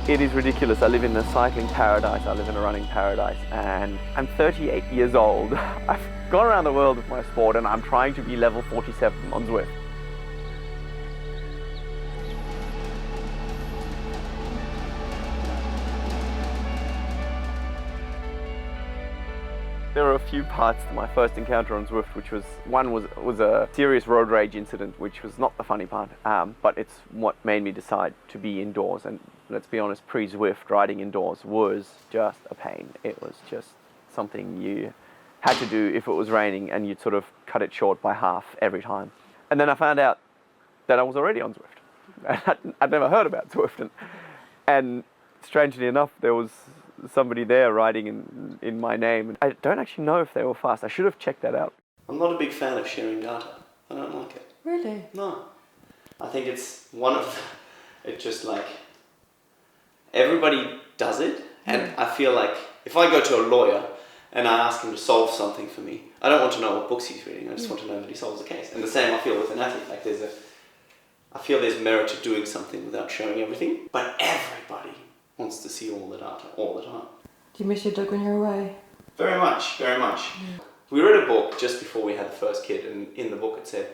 It is ridiculous. I live in a cycling paradise, I live in a running paradise, and I'm 38 years old. I've gone around the world with my sport and I'm trying to be level 47 on Zwift. There were a few parts to my first encounter on Zwift, which was a serious road rage incident, which was not the funny part, but it's what made me decide to be indoors. And let's be honest, pre-Zwift, riding indoors was just a pain. It was just something you had to do if it was raining, and you'd sort of cut it short by half every time. And then I found out that I was already on Zwift. I'd never heard about Zwift, and strangely enough, there was somebody there riding in my name. I don't actually know if they were fast. I should have checked that out. I'm not a big fan of sharing data. I don't like it. Really? No. I think it's it's just like, everybody does it, and I feel like if I go to a lawyer and I ask him to solve something for me, I don't want to know what books he's reading, I just want to know that he solves the case. And the same I feel with an athlete. Like I feel there's merit to doing something without showing everything, but everybody wants to see all the data all the time. Do you miss your dog when you're away? Very much, very much. Yeah. We read a book just before we had the first kid, and in the book it said,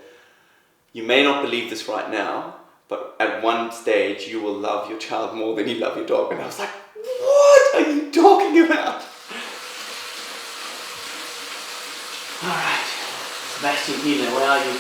you may not believe this right now, but at one stage you will love your child more than you love your dog. And I was like, what are you talking about? Alright, Sebastian Hina, where are you?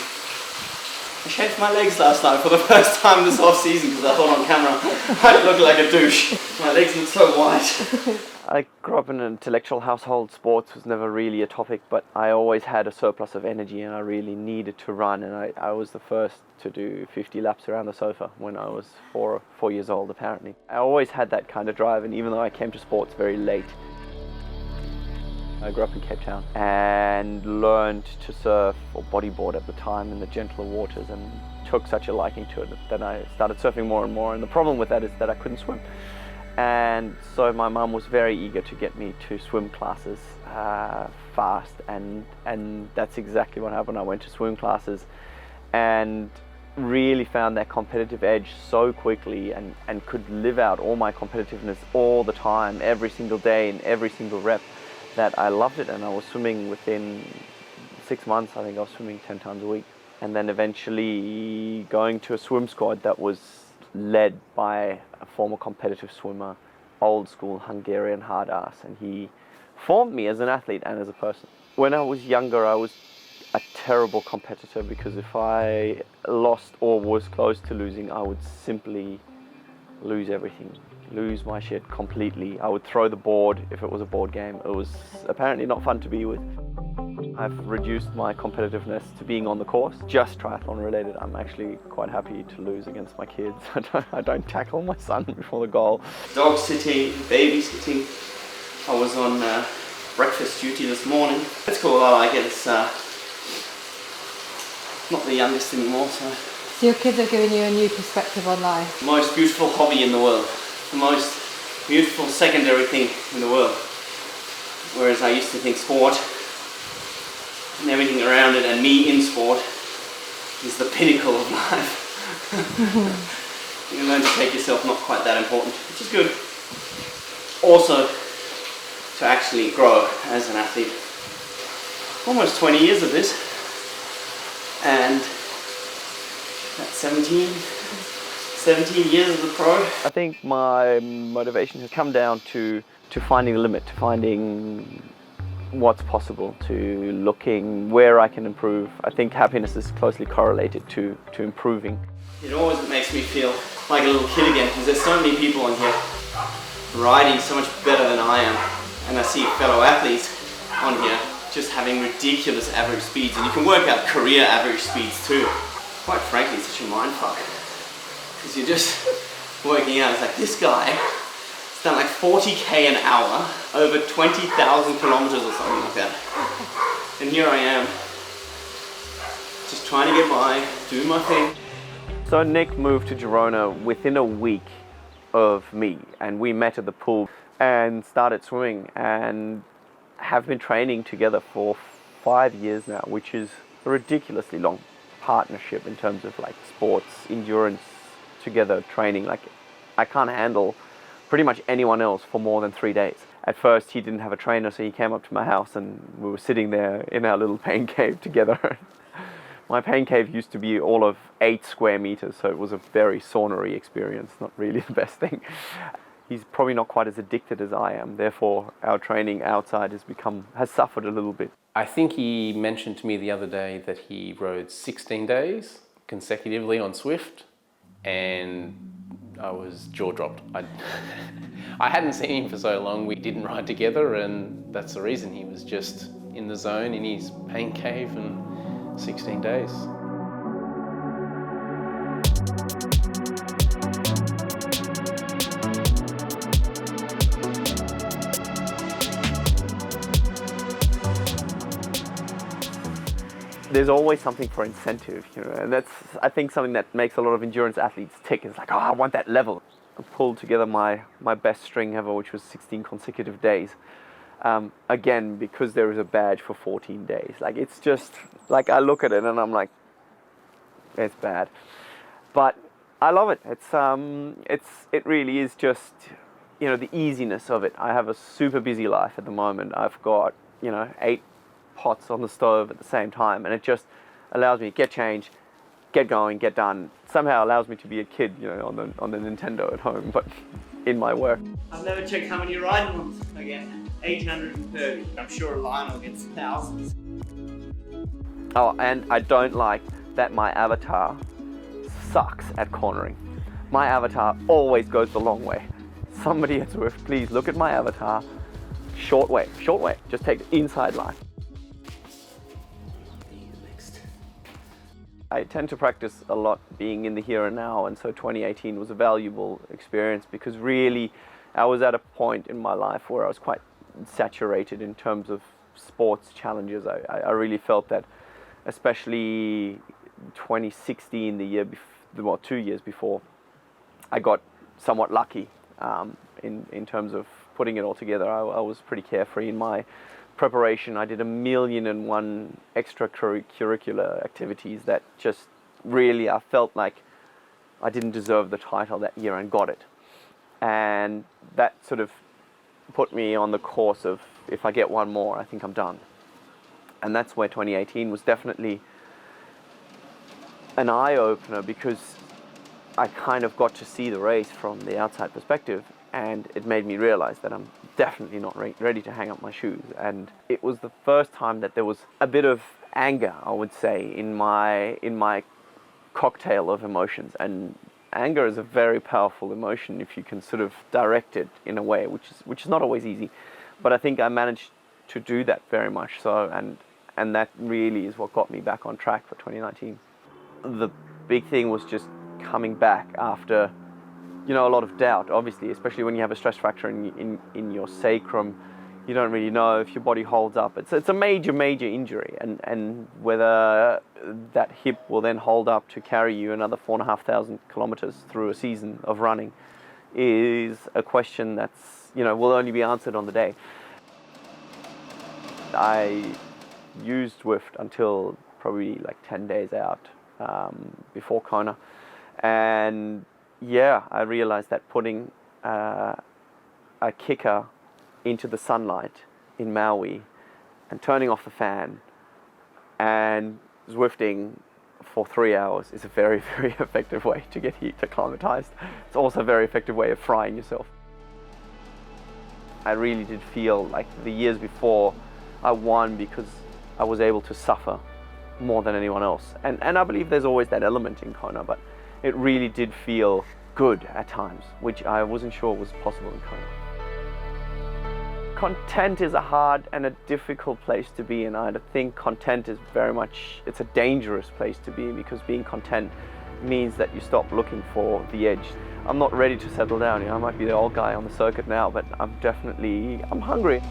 I shaved my legs last night for the first time this off season because I thought on camera I looked like a douche. My legs look so white. I grew up in an intellectual household. Sports was never really a topic, but I always had a surplus of energy and I really needed to run, and I was the first to do 50 laps around the sofa when I was four years old apparently. I always had that kind of drive, and even though I came to sports very late, I grew up in Cape Town and learned to surf or bodyboard at the time in the gentler waters, and took such a liking to it that I started surfing more and more. And the problem with that is that I couldn't swim. And so my mum was very eager to get me to swim classes fast, and that's exactly what happened. I went to swim classes and really found that competitive edge so quickly, and could live out all my competitiveness all the time, every single day in every single rep, that I loved it. And I was swimming within 6 months. I think I was swimming 10 times a week, and then eventually going to a swim squad that was led by a former competitive swimmer, old school Hungarian hard ass, and he formed me as an athlete and as a person. When I was younger, I was a terrible competitor, because if I lost or was close to losing, I would simply lose everything, lose my shit completely. I would throw the board if it was a board game. It was apparently not fun to be with. I've reduced my competitiveness to being on the course, just triathlon related. I'm actually quite happy to lose against my kids. I don't tackle my son before the goal. Dog sitting, babysitting. I was on breakfast duty this morning. It's cool, I like it. It's not the youngest anymore, so your kids have given you a new perspective on life. The most beautiful hobby in the world. The most beautiful secondary thing in the world. Whereas I used to think sport and everything around it, and me in sport, is the pinnacle of life. You learn to take yourself not quite that important, which is good. Also, to actually grow as an athlete. Almost 20 years of this, and that's 17 years as a pro. I think my motivation has come down to finding the limit, to finding what's possible, to looking where I can improve. I think happiness is closely correlated to improving. It always makes me feel like a little kid again, because there's so many people on here riding so much better than I am, and I see fellow athletes on here just having ridiculous average speeds, and you can work out career average speeds too. Quite frankly, it's such a mind fuck, because you're just working out, it's like this guy has done like 40k an hour over 20,000 kilometers or something like that, and here I am just trying to get by, doing my thing. So Nick moved to Girona within a week of me, and we met at the pool and started swimming, and have been training together for 5 years now, which is a ridiculously long partnership in terms of like sports, endurance, together training. Like, I can't handle pretty much anyone else for more than 3 days. At first he didn't have a trainer, so he came up to my house and we were sitting there in our little pain cave together. My pain cave used to be all of 8 square meters, so it was a very saunery experience, not really the best thing. He's probably not quite as addicted as I am, therefore our training outside has suffered a little bit. I think he mentioned to me the other day that he rode 16 days consecutively on Zwift, and I was jaw-dropped. I hadn't seen him for so long, we didn't ride together, and that's the reason. He was just in the zone in his pain cave, and 16 days. There's always something for incentive, you know, and that's, I think, something that makes a lot of endurance athletes tick. It's like, oh, I want that level. I pulled together my best string ever, which was 16 consecutive days. Again, because there is a badge for 14 days. Like, it's just, like, I look at it and I'm like, it's bad. But I love it. It really is just, you know, the easiness of it. I have a super busy life at the moment. I've got, you know, 8 pots on the stove at the same time, and it just allows me to get changed, get going, get done. Somehow allows me to be a kid, you know, on the Nintendo at home, but in my work. I've never checked how many ride months again. 830. I'm sure Lionel gets thousands. Oh, and I don't like that my avatar sucks at cornering. My avatar always goes the long way. Somebody at Zwift, please look at my avatar. Short way, just take the inside line. I tend to practice a lot being in the here and now, and so 2018 was a valuable experience because really I was at a point in my life where I was quite saturated in terms of sports challenges. I really felt that, especially 2016, the year before, well, 2 years before, I got somewhat lucky in terms of putting it all together. I was pretty carefree in my preparation. I did 1,000,001 extracurricular activities that just really, I felt like I didn't deserve the title that year and got it. And that sort of put me on the course of, if I get one more, I think I'm done. And that's where 2018 was definitely an eye-opener, because I kind of got to see the race from the outside perspective, and it made me realize that I'm definitely not ready to hang up my shoes. And it was the first time that there was a bit of anger, I would say, in my cocktail of emotions. And anger is a very powerful emotion if you can sort of direct it in a way, which is not always easy. But I think I managed to do that very much so, and that really is what got me back on track for 2019. The big thing was just coming back after, you know, a lot of doubt, obviously, especially when you have a stress fracture in your sacrum. You don't really know if your body holds up. It's a major injury, and whether that hip will then hold up to carry you another 4,500 kilometers through a season of running is a question that's, you know, will only be answered on the day. I used Zwift until probably like 10 days out before Kona, and yeah, I realized that putting a kicker into the sunlight in Maui and turning off the fan and Zwifting for 3 hours is a very effective way to get heat acclimatized. It's also a very effective way of frying yourself. I really did feel like the years before I won because I was able to suffer more than anyone else. And I believe there's always that element in Kona, but it really did feel good at times, which I wasn't sure was possible in Kona. Content is a hard and a difficult place to be in. I think content is very much, it's a dangerous place to be, because being content means that you stop looking for the edge. I'm not ready to settle down. You know, I might be the old guy on the circuit now, but I'm hungry.